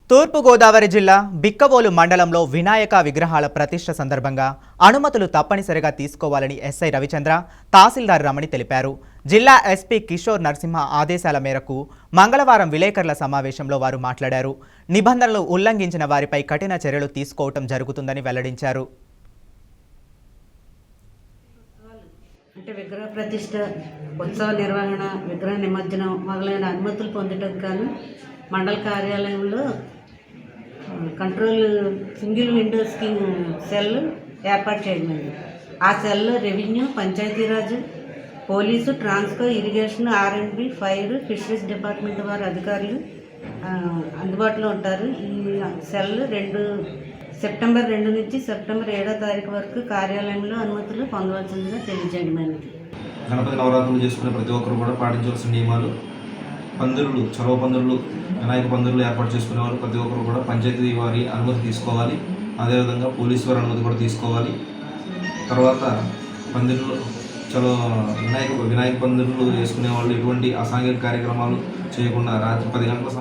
తూర్పుగోదావరి జిల్లా బిక్కవోలు మండలంలో వినాయక విగ్రహాల ప్రతిష్ఠ సందర్భంగా అనుమతులు తప్పనిసరిగా తీసుకోవాలని ఎస్ఐ రవిచంద్ర, తహసీల్దార్ రమణి తెలిపారు. జిల్లా ఎస్పీ కిషోర్ నరసింహ ఆదేశాల మేరకు మంగళవారం విలేకరుల సమావేశంలో వారు మాట్లాడారు. నిబంధనలు ఉల్లంఘించిన వారిపై కఠిన చర్యలు తీసుకోవటం జరుగుతుందని వెల్లడించారు. అంటే విగ్రహ ప్రతిష్ఠ, ఉత్సవ నిర్వహణ, విగ్రహ నిమజ్జనం మొదలైన అనుమతులు పొందడానికి గాను మండల కార్యాలయంలో control single window scheme cell ఏర్పాటు చేయమైంది. ఆ సెల్లో revenue, Panchayati Raj, police, Transco, irrigation, R&B, fire, fisheries department వారి అధికారులు అందుబాటులో ఉంటారు. ఈ సెల్ సెప్టెంబర్ 2 నుంచి సెప్టెంబర్ 7వ తారీఖు వరకు కార్యాలయంలో అనుమతులు పొందవలసిందిగా తెలియజేయమైనది. గణపతి నవరాత్రులు చేసుకునే ప్రతి ఒక్కరు కూడా పాటించవలసిన నియమాలు: పందిరులు, చొరవ పందిరులు, వినాయక పందిరులు ఏర్పాటు చేసుకునే వాళ్ళు ప్రతి ఒక్కరు కూడా పంచాయతీ వారి అనుమతి తీసుకోవాలి. అదేవిధంగా పోలీసు వారి అనుమతి కూడా తీసుకోవాలి. తర్వాత పందిరులు, వినాయక పందిరులు వేసుకునే వాళ్ళు ఎటువంటి అసాంఘిక కార్యక్రమాలు చేయకుండా రాత్రి 10 గంటల